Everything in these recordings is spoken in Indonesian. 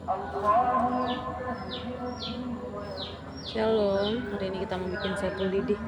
Shalom, hari ini kita mau bikin sapu lidi.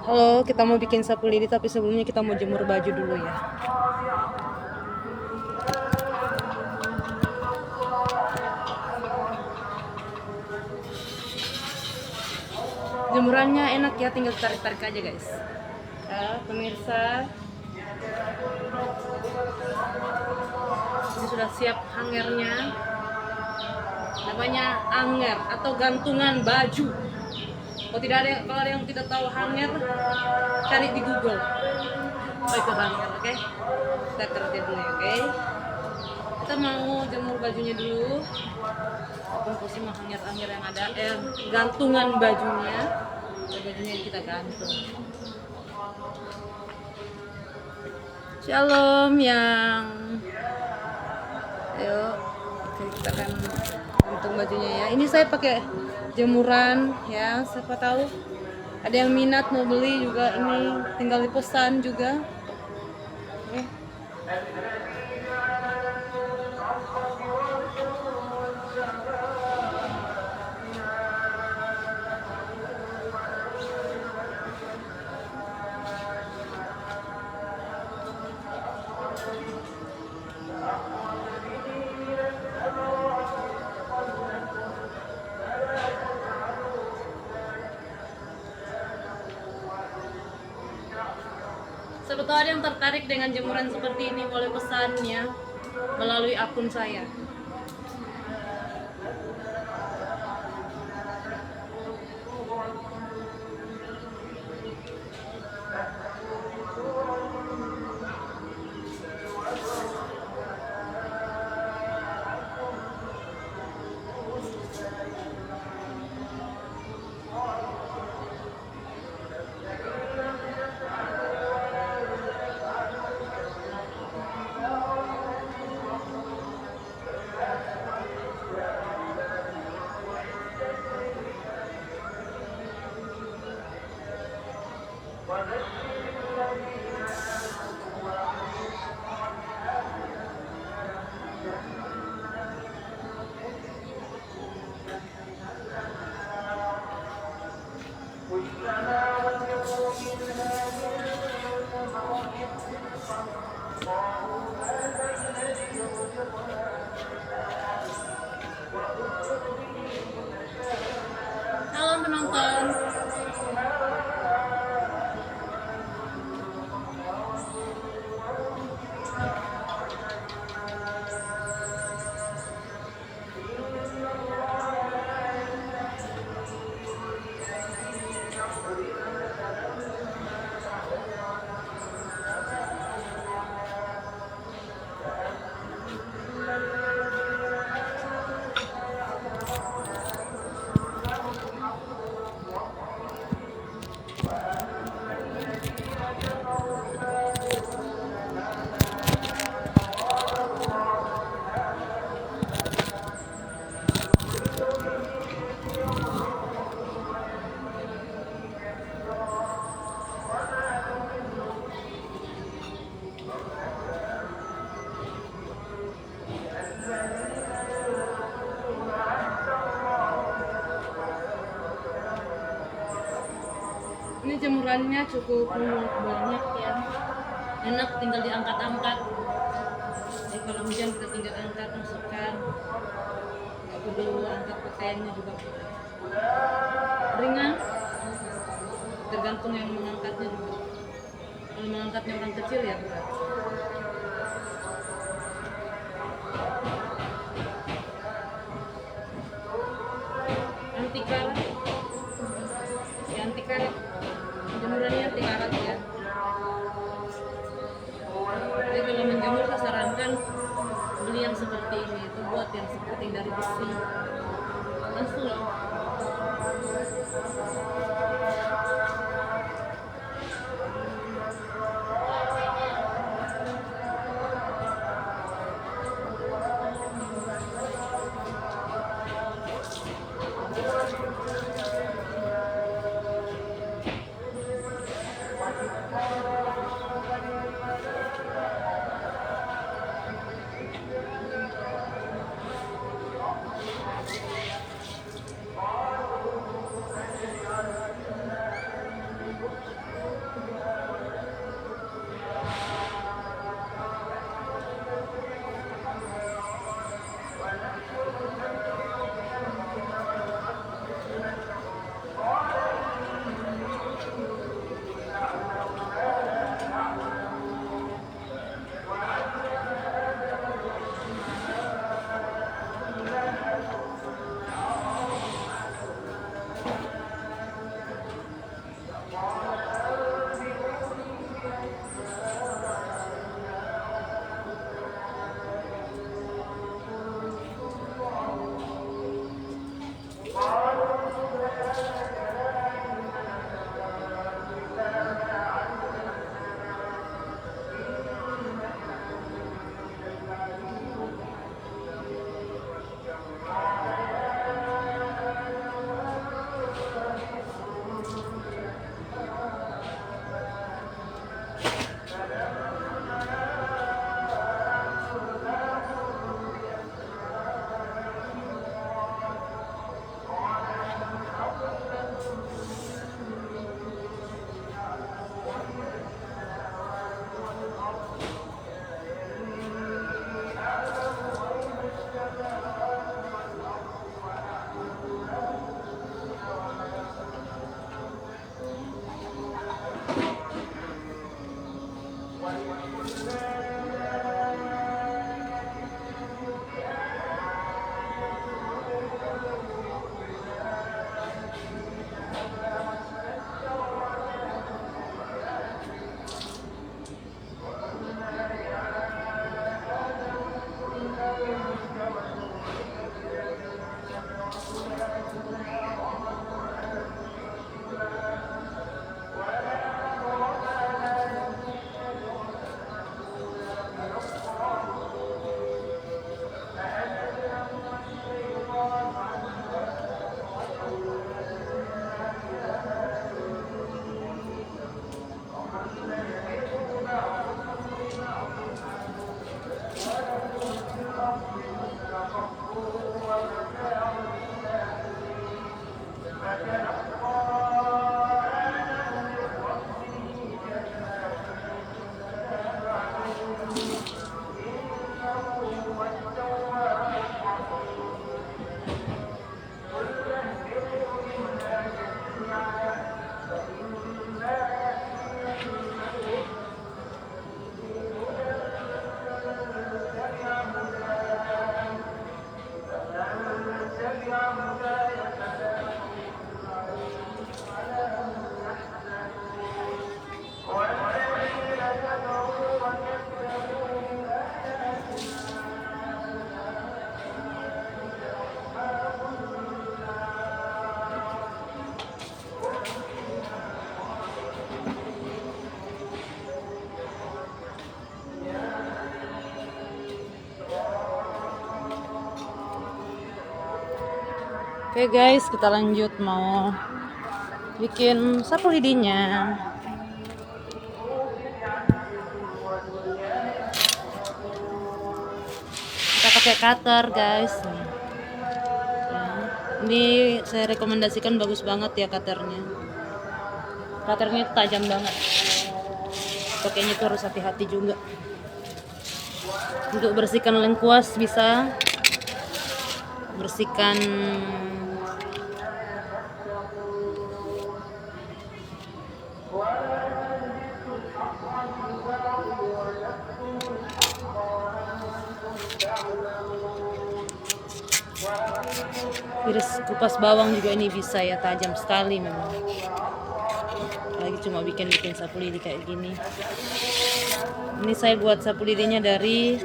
Halo, kita mau bikin sapu lidi tapi sebelumnya kita mau jemur baju dulu ya. Jemurannya enak ya, tinggal tarik-tarik aja guys. Ya, pemirsa, ini sudah siap hangernya. Namanya hanger atau gantungan baju. Kalau ada yang tidak tahu hanger, cari di Google. Oh, itu hanger, oke? Kita kerja dulu ya, oke? Kita mau jemur bajunya dulu. Bungkus sama hanger-hanger yang ada, gantungan bajunya. Bajunya kita gantung. Shalom yang, ayo, oke, kita akan gantung bajunya ya. Ini saya pakai jemuran ya, siapa tahu ada yang minat mau beli juga, ini tinggal dipesan juga. Oke. Siapa tahu ada yang tertarik dengan jemuran seperti ini, boleh pesan ya melalui akun saya. Halo penonton. Ini jemurannya cukup banyak ya, enak, tinggal diangkat-angkat. Jadi kalau hujan kita tinggal angkat, masukkan, nggak perlu angkat pakaiannya juga. Ringan, tergantung yang mengangkatnya juga. kalau mengangkatnya orang kecil ya berat. Anti karat ya, anti karat jemurannya anti karat ya. Jadi kalau menjemur saya sarankan beli yang seperti ini, itu buat yang seperti dari besi langsung loh. Oke guys, kita lanjut mau bikin sapu lidinya. Kita pakai cutter guys. Ini saya rekomendasikan, bagus banget ya cutternya. Cutternya tajam banget. Pakainya tuh harus hati-hati juga. Untuk bersihkan lengkuas bisa, bersihkan Iris kupas bawang juga ini bisa ya, tajam sekali memang. Lagi cuma bikin sapu lidi kayak gini. Ini saya buat sapu lidinya dari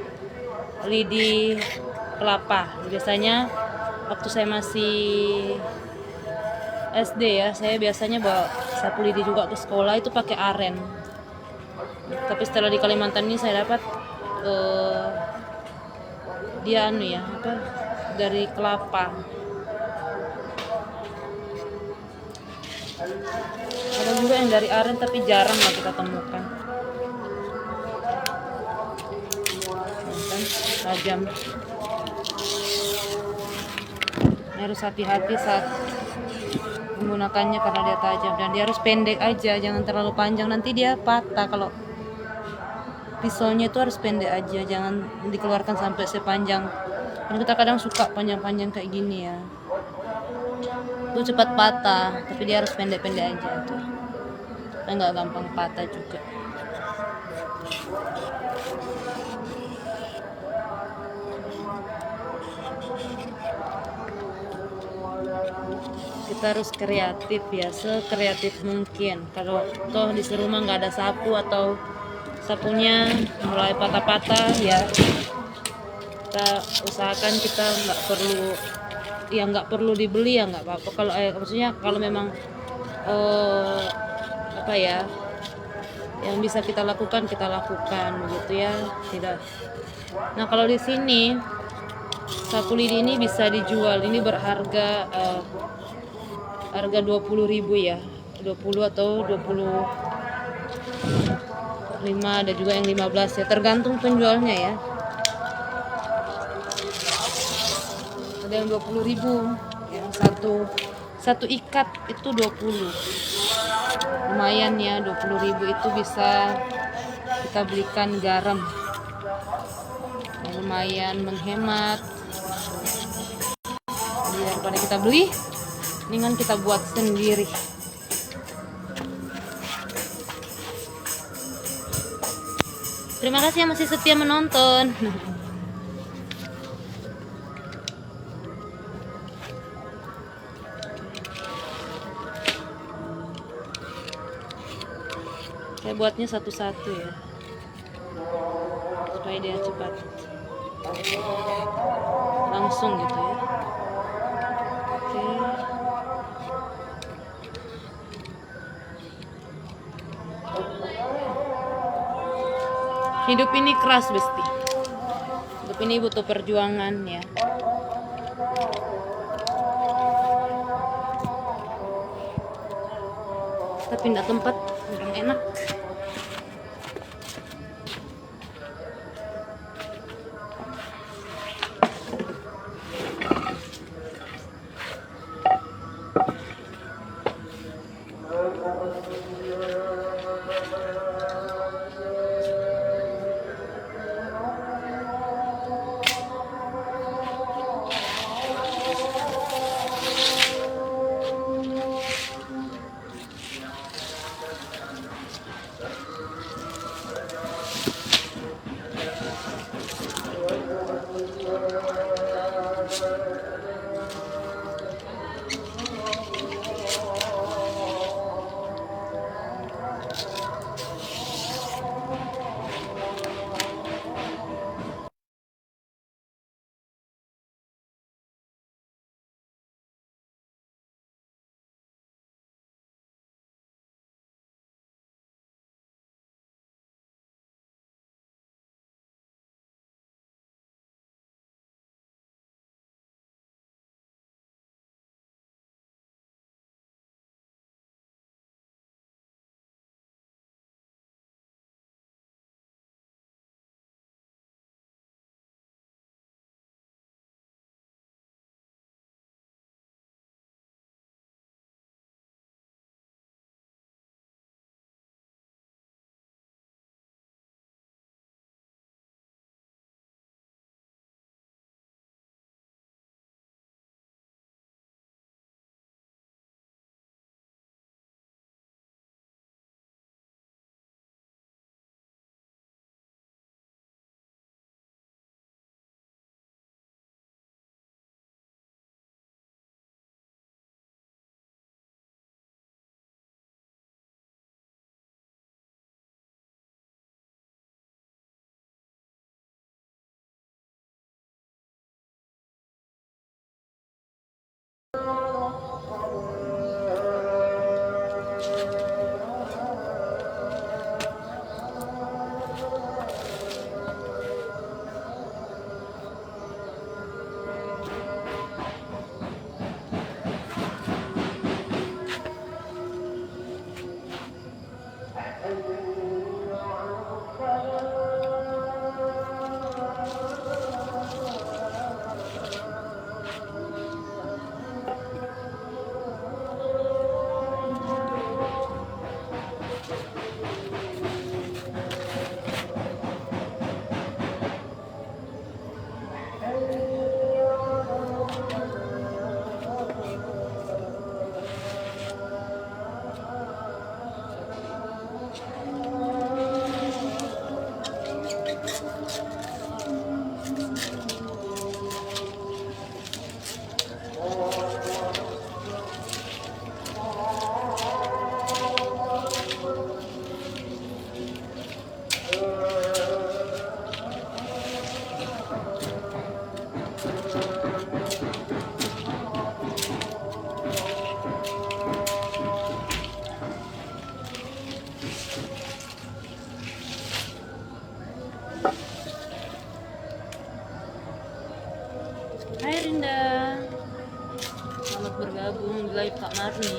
lidi kelapa. Biasanya waktu saya masih SD ya, saya biasanya bawa sapu lidi juga ke sekolah itu pakai aren. Tapi setelah di Kalimantan ini saya dapat dia dari kelapa. Ada juga yang dari aren tapi jarang lah kita temukan. Kan tajam. Ini harus hati-hati saat menggunakannya karena dia tajam, dan dia harus pendek aja, jangan terlalu panjang, nanti dia patah. Kalau pisaunya itu harus pendek aja, jangan dikeluarkan sampai sepanjang. Dan kita kadang suka panjang-panjang kayak gini ya, itu cepat patah, tapi dia harus pendek-pendek aja tuh, nggak gampang patah juga. Kita harus kreatif ya, sekreatif mungkin. Kalau toh di rumah nggak ada sapu atau sapunya mulai patah-patah ya, kita usahakan kita nggak perlu dibeli ya, nggak apa-apa. Kalau maksudnya kalau memang yang bisa kita lakukan begitu ya, tidak. Nah kalau di sini sapu lidi ini bisa dijual, ini berharga harga 20.000 ya, 20 atau 25, ada juga yang 15 ya, tergantung penjualnya ya. Ada yang 20.000, yang satu ikat itu 20, lumayan ya. 20.000 itu bisa kita belikan garam, lumayan menghemat. Jadi daripada kita beli, mendingan kita buat sendiri. Terima kasih yang masih setia menonton. Saya buatnya satu-satu ya, supaya dia cepat langsung gitu ya. Oke. Hidup ini keras Besti. Hidup ini butuh perjuangan ya. Kita pindah tempat, kurang enak. Hai Rinda, selamat bergabung di live Kak Marni.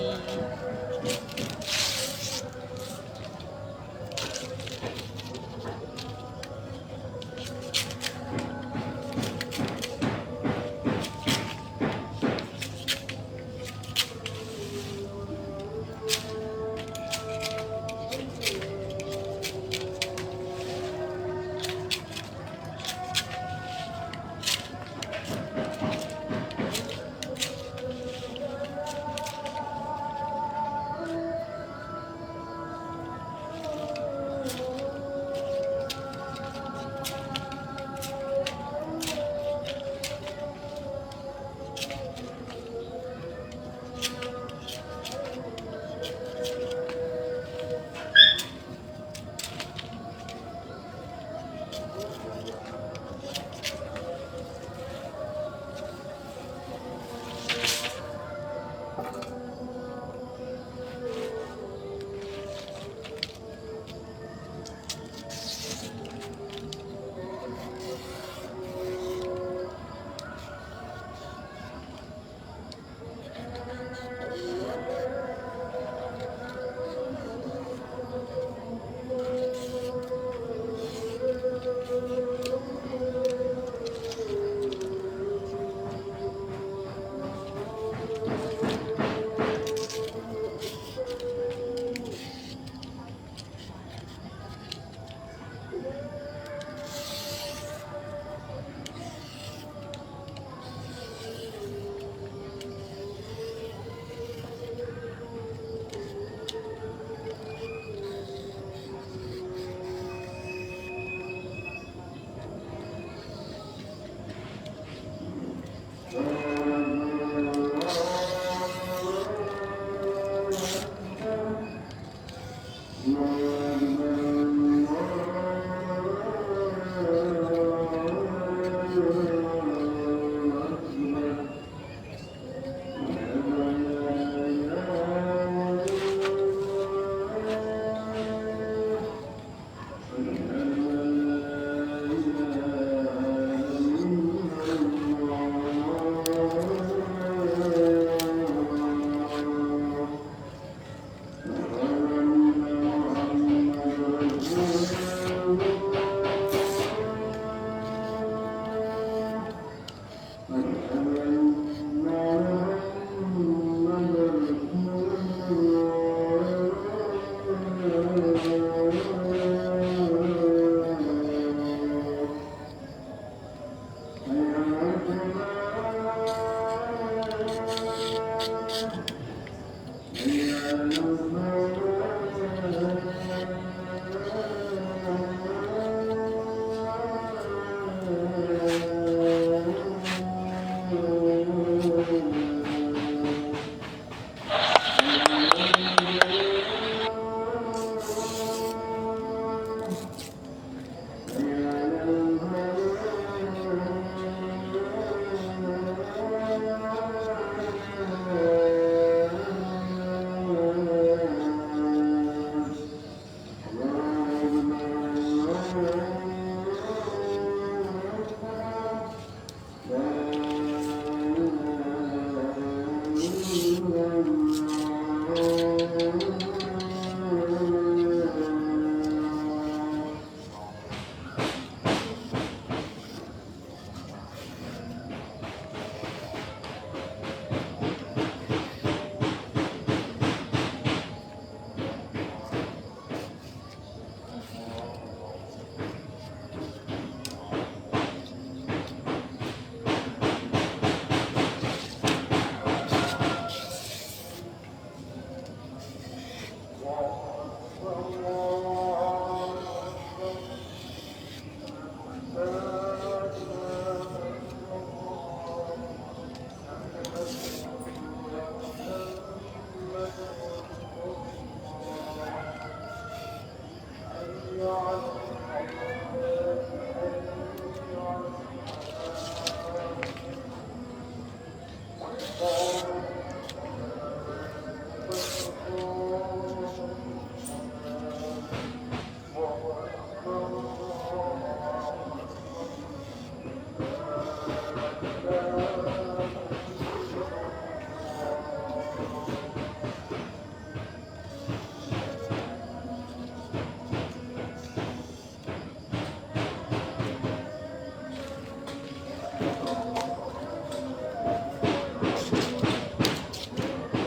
Oh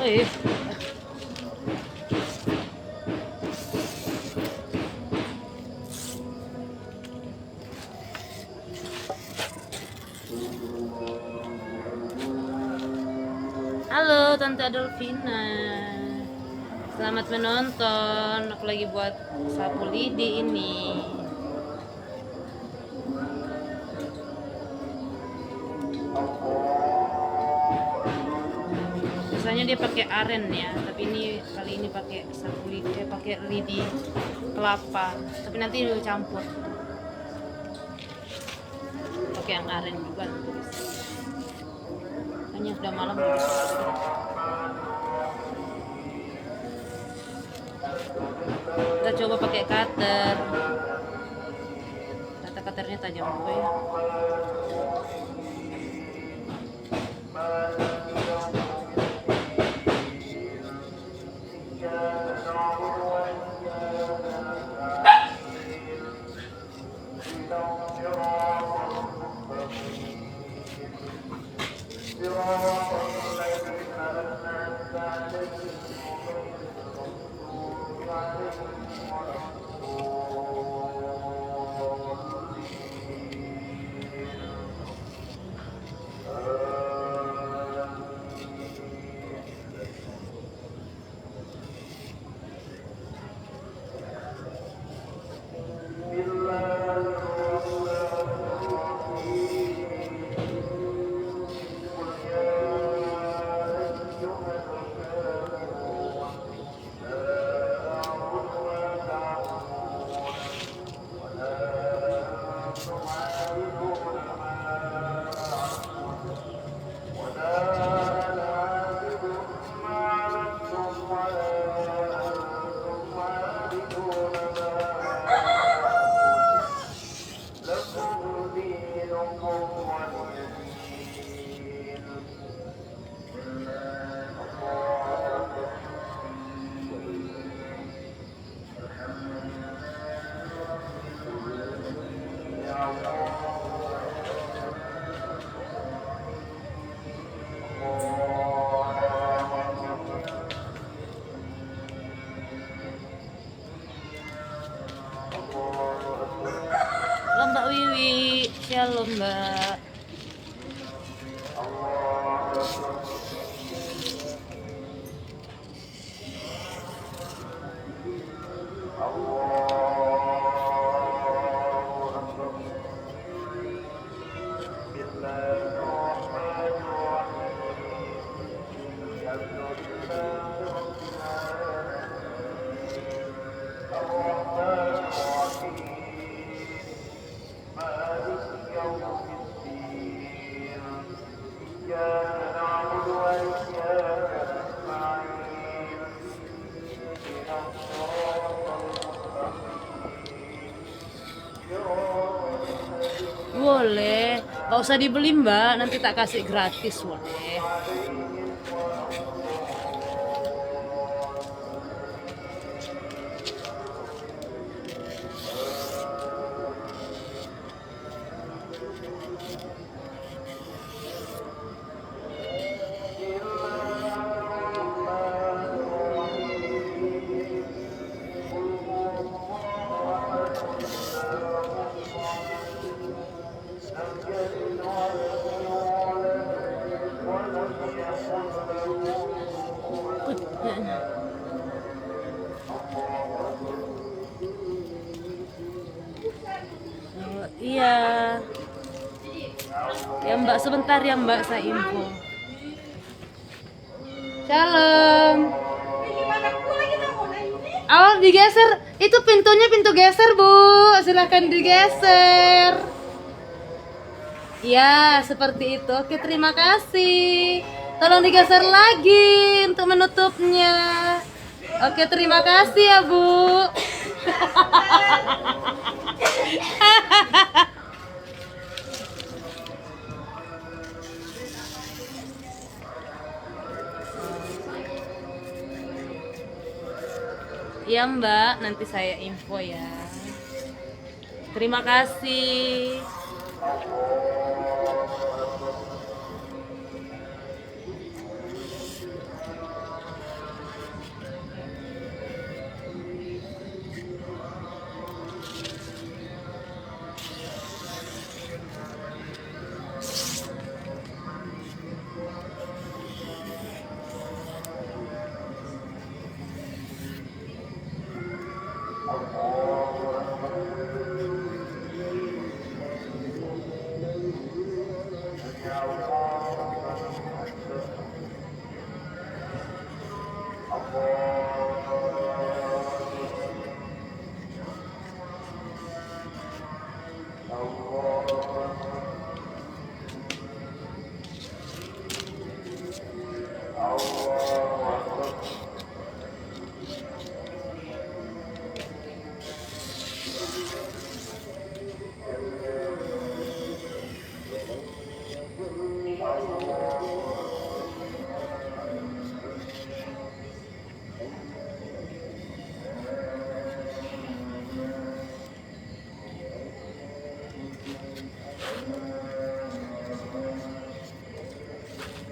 iya. Halo Tante Adolfina, selamat menonton. Aku lagi buat sapu lidi ini. Biasanya dia pakai aren ya, tapi ini kali ini pakai sapu lidi, pakai lidi kelapa. Tapi nanti campur, pakai yang aren juga. Hanya sudah malam udah selesai. Kita coba pakai cutter. Kata cutternya tajam juga ya. Mbak Wiwi, shalom Mbak. Boleh, gak usah dibeli Mbak, nanti tak kasih gratis boleh. Iya. Ya Mbak, sebentar ya Mbak, saya info. Shalom. Oh, digeser. Itu pintunya pintu geser, Bu. Silahkan digeser. Ya, seperti itu. Oke, terima kasih. Tolong digeser lagi untuk menutupnya. Oke, terima kasih ya, Bu. Iya Mbak, nanti saya info ya. Terima kasih.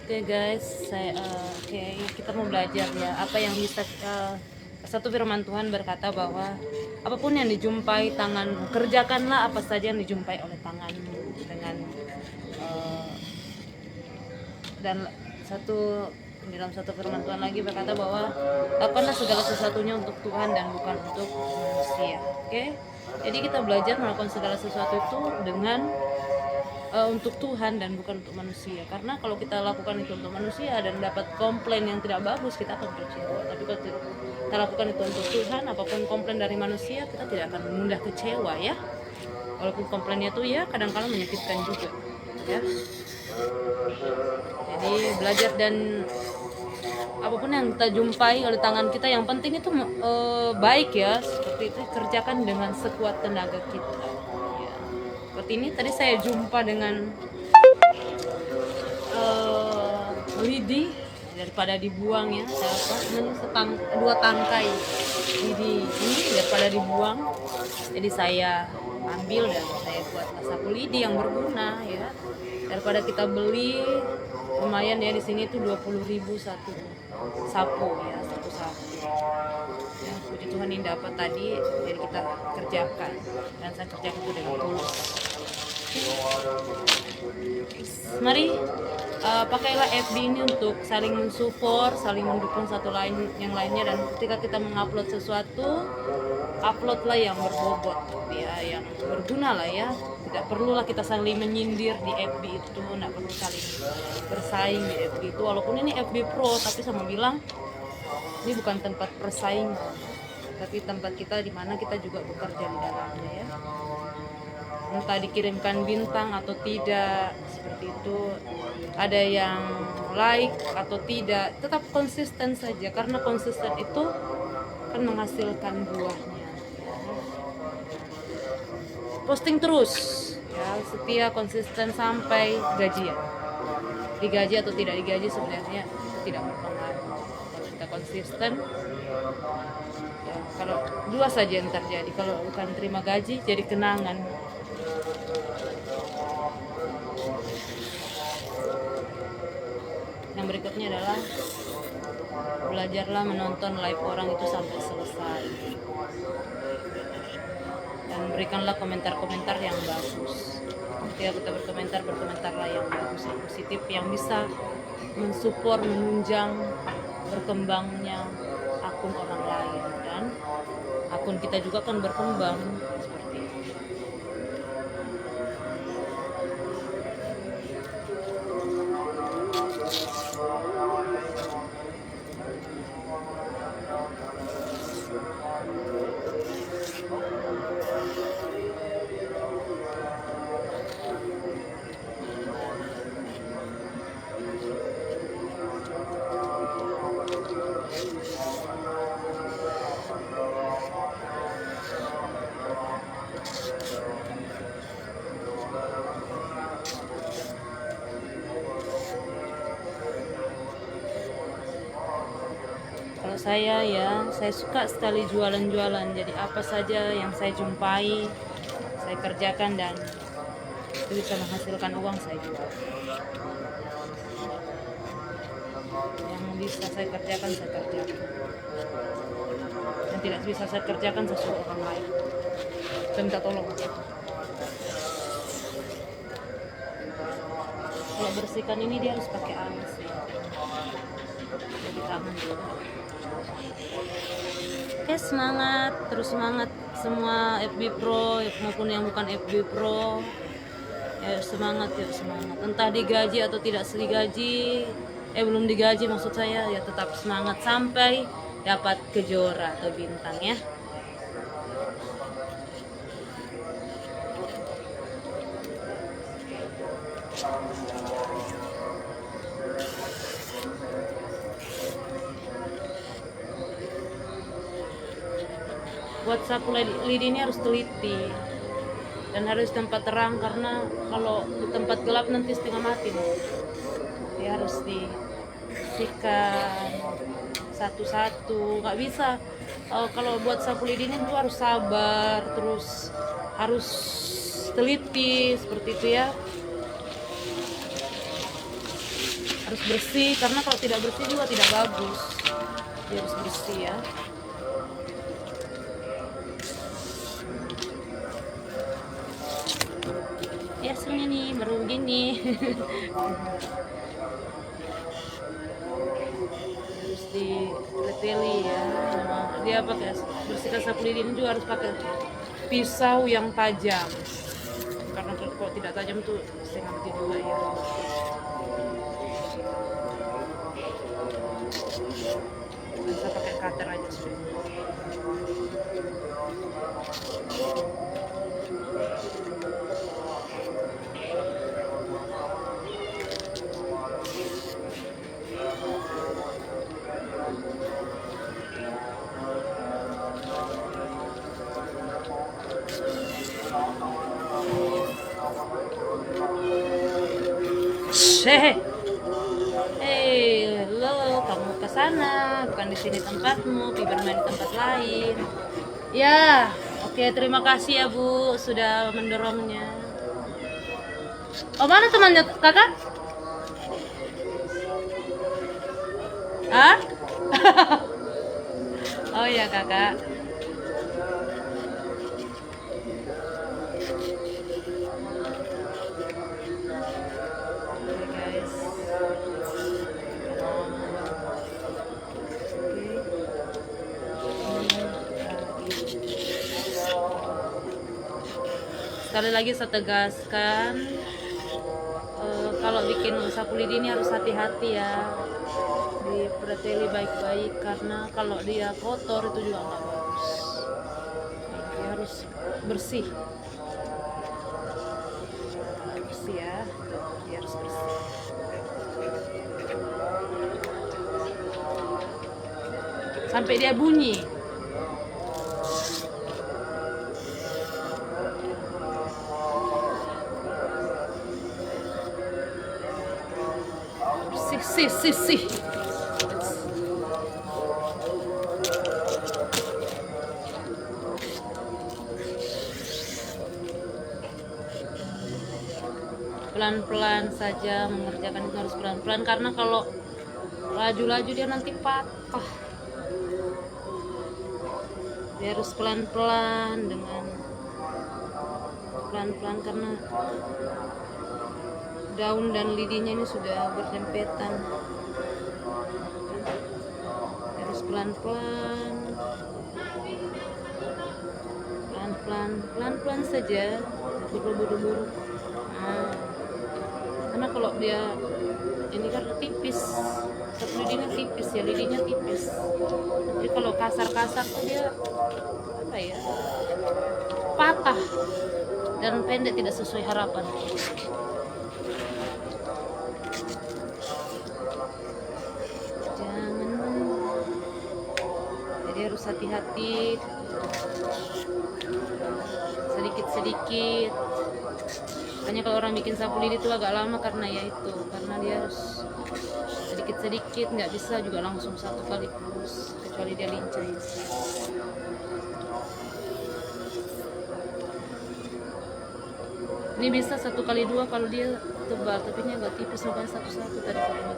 Oke guys, kita mau belajar ya apa yang bisa satu firman Tuhan berkata bahwa apapun yang dijumpai tanganmu, kerjakanlah apa saja yang dijumpai oleh tanganmu dengan dan dalam satu firman Tuhan lagi berkata bahwa lakukanlah segala sesuatunya untuk Tuhan dan bukan untuk manusia. Oke? Jadi kita belajar melakukan segala sesuatu itu dengan untuk Tuhan dan bukan untuk manusia. Karena kalau kita lakukan itu untuk manusia dan dapat komplain yang tidak bagus, kita akan kecewa. Tapi kalau kita lakukan itu untuk Tuhan, apapun komplain dari manusia, kita tidak akan mudah kecewa ya. Walaupun komplainnya itu ya kadang-kadang menyakitkan juga ya. Jadi belajar dan apapun yang kita jumpai oleh tangan kita, yang penting itu baik ya, seperti itu kerjakan dengan sekuat tenaga kita ya. Seperti ini tadi saya jumpa dengan lidi, daripada dibuang ya, dua tangkai lidi ini daripada dibuang, jadi saya ambil dan saya buat sapu lidi yang berguna ya, daripada kita beli lumayan ya, di sini itu 20.000 satu sapu ya, satu sapu ya. Puji Tuhan ini dapat tadi, jadi kita kerjakan dan saya kerjakan itu dengan tulus. Mari pakailah FB ini untuk saling mensupport, saling mendukung satu lain yang lainnya, dan ketika kita mengupload sesuatu, uploadlah yang berbobot ya, yang berguna lah ya. Tidak perlulah kita saling menyindir di FB itu, tidak perlu saling bersaing di FB itu. Walaupun ini FB Pro, tapi sama bilang ini bukan tempat persaingan, tapi tempat kita di mana kita juga bekerja di dalamnya ya. Entah dikirimkan bintang atau tidak, seperti itu, ada yang like atau tidak, tetap konsisten saja, karena konsisten itu akan menghasilkan buahnya. Posting terus ya, setia, konsisten sampai gajian. Digaji atau tidak digaji sebenarnya tidak berpengaruh. Kalau kita konsisten ya, kalau dua saja yang terjadi, kalau bukan terima gaji jadi kenangan. Yang berikutnya adalah belajarlah menonton live orang itu sampai selesai, dan berikanlah komentar-komentar yang bagus. Ketika kita berkomentarlah yang bagus, yang positif, yang bisa mensupport, menunjang berkembangnya akun orang lain, dan akun kita juga akan berkembang seperti itu. saya ya, saya suka sekali jualan-jualan. Jadi apa saja yang saya jumpai, saya kerjakan dan itu bisa menghasilkan uang, saya jual. Yang bisa saya kerjakan, saya kerjakan. Yang tidak bisa saya kerjakan, saya suruh orang lain. Saya minta tolong. Kalau bersihkan ini dia harus pakai alas ya. Jadi tangan juga. Oke, semangat, terus semangat semua FB Pro maupun yang bukan FB Pro. Ya semangat, ya semangat. Entah digaji atau tidak digaji, belum digaji maksud saya, ya tetap semangat sampai dapat kejora atau bintang ya. Buat sapu lidi ini harus teliti dan harus tempat terang, karena kalau di tempat gelap nanti setengah mati nih. Dia harus dibersihkan satu-satu, nggak bisa. Kalau buat sapu lidi ini tuh harus sabar, terus harus teliti seperti itu ya. Harus bersih, karena kalau tidak bersih juga tidak bagus. Dia harus bersih ya. Ya hasilnya nih baru begini. Harus direteli ya. Dia pakai bersihkan sapu lidi ini juga harus pakai pisau yang tajam, karena kalau tidak tajam tuh setengah mati juga ya. Bisa pakai cutter aja sudah. Lo kamu ke sana, bukan di sini tempatmu, pergi bermain di tempat lain. Ya, oke, terima kasih ya Bu sudah mendorongnya. Oh, mana temannya kakak? Hah? Oh ya kakak. Sekali lagi saya tegaskan, kalau bikin sapu lidi ini harus hati-hati ya, dipereteli baik-baik, karena kalau dia kotor itu juga nggak bagus. Dia harus bersih, bersih ya, dia harus bersih. Sampai dia bunyi. Sih. Pelan-pelan saja mengerjakan itu, harus pelan-pelan, karena kalau laju-laju dia nanti patah. Dia harus pelan-pelan, dengan pelan-pelan, karena daun dan lidinya ini sudah berdempetan. Harus pelan-pelan, pelan-pelan saja, buru-buru. Karena kalau dia ini kan tipis, sapu lidinya tipis ya, lidinya tipis. Jadi kalau kasar-kasar tuh dia apa ya, patah dan pendek, tidak sesuai harapan. Jadi harus hati-hati, sedikit-sedikit, Makanya kalau orang bikin sapu lidi itu agak lama karena ya itu, karena dia harus sedikit-sedikit, nggak bisa juga langsung satu kali kurus, kecuali dia lincah ya. Ini bisa 1x2 kalau dia tebal, tapi ini agak tipis, makanya satu-satu tadi kalau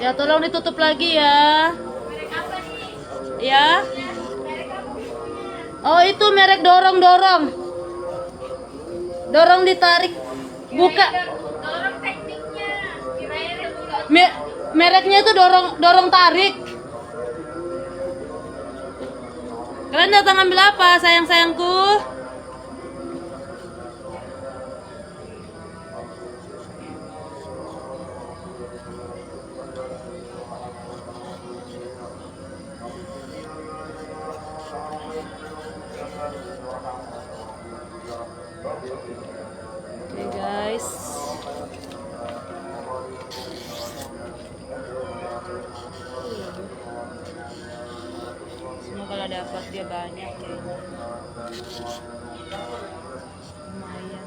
ya, tolong ditutup lagi ya. Ya. Oh, itu merek dorong-dorong. Dorong ditarik. Buka. Dorong tekniknya. Mereknya itu dorong tarik. Kalian datang ambil apa, sayang-sayangku? Oke, guys. Semoga dapat dia banyak ya. Lumayan.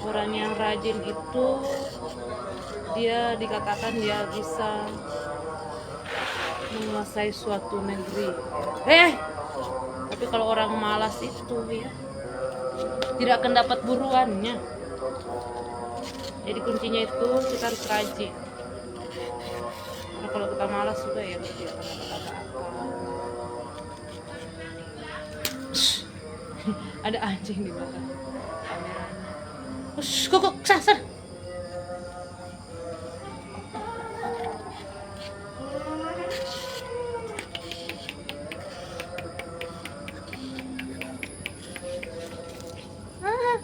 Orang yang rajin itu dia dikatakan dia bisa menguasai suatu negeri. Tapi kalau orang malas itu ya tidak akan dapat buruannya. Jadi kuncinya itu kita harus rajin. Karena kalau kita malas juga ya tidak akan dapat apa-apa. Ada anjing di belakang kameranya. Kok sasar.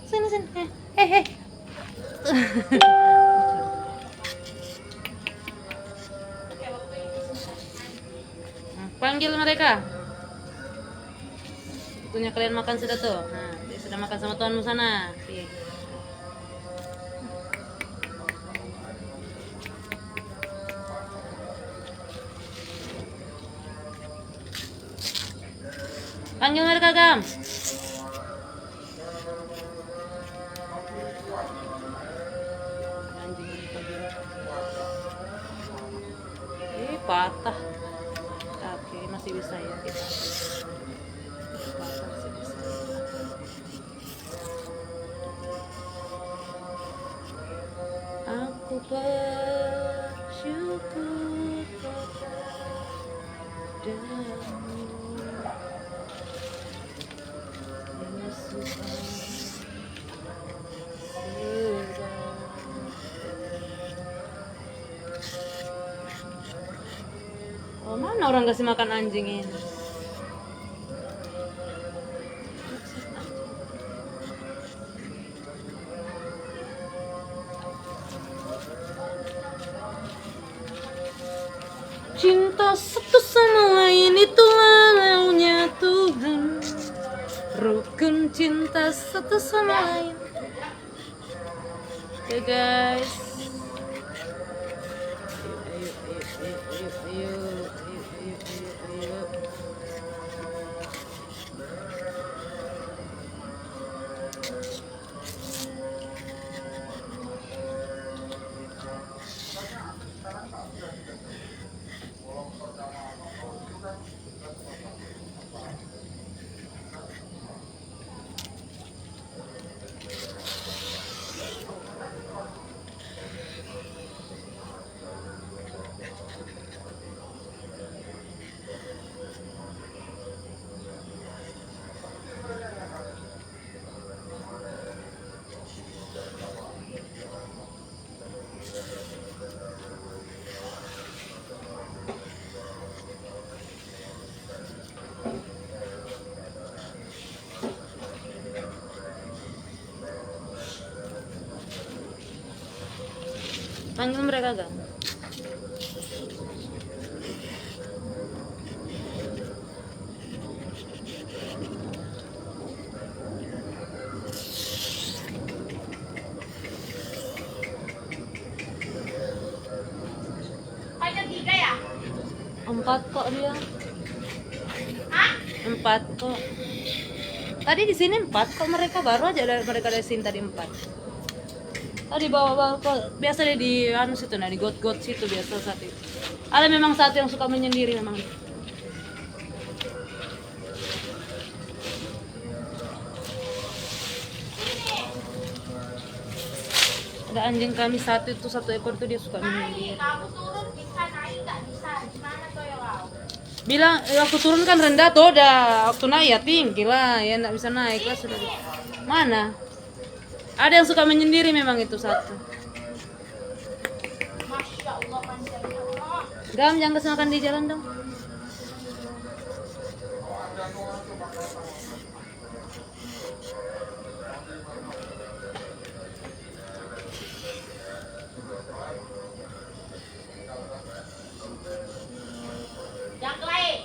Sini. Panggil mereka. Waktunya kalian makan sudah tuh. Nah, dia sudah makan sama tuanmu sana. Panggil mereka, Gam. Patah. Oke, masih bisa ya kita. Patah masih bisa. Aku bersyukur padamu, Yesus. Oh, mana orang kasih makan anjing ini? Cinta satu sama lain itulah maunya Tuhan. Rukun cinta satu sama lain. Oke, guys. Ayo. Panggil mereka Gang. Hanya 3 ya? 4 kok dia. Hah? 4 kok. Tadi di sini 4 kok, mereka baru aja mereka dari sini tadi 4. Tadi bawa kok biasa deh di anu situ, nah di got situ biasa saat itu. Ada memang satu yang suka menyendiri memang. Ada anjing kami satu itu, 1 ekor tuh dia suka menyendiri. Kamu turun bisa, naik nggak bisa. Gimana tuh ya, wow? Bilang waktu turun kan rendah tuh, udah waktu naik ya tinggi lah, ya nggak bisa naik lah sudah. Mana? Ada yang suka menyendiri memang itu satu. Masya Allah, panjangnya Allah. Gam, jangan kesanakan di jalan dong. Yang lain.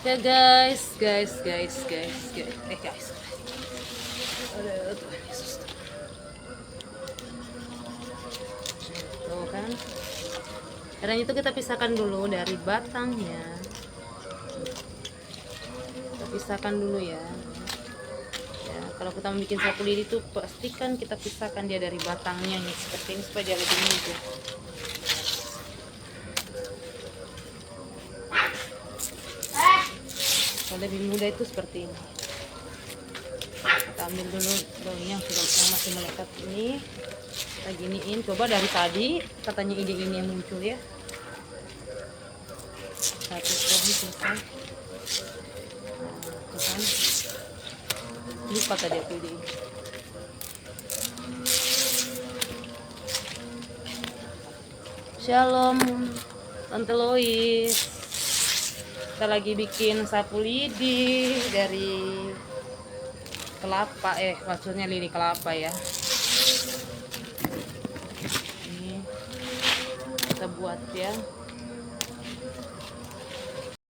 Ya guys. Aduh, Tuhan Yesus. Tuh kan. Karena itu kita pisahkan dulu dari batangnya. Kita pisahkan dulu ya. Ya, kalau kita mau bikin sapu lidi itu pastikan kita pisahkan dia dari batangnya nih, seperti ini supaya dia lebih mudah. Kalau lebih mudah itu seperti ini. Kita ambil dulu daunnya yang masih melekat ini, kita giniin. Coba dari tadi katanya ide ini yang muncul ya. Satu pohon selesai. Nah, kan lupa tadi aku ide ini. Shalom Tante Lois, kita lagi bikin sapu lidi dari kelapa, maksudnya lidi kelapa ya. Ini kita buat ya.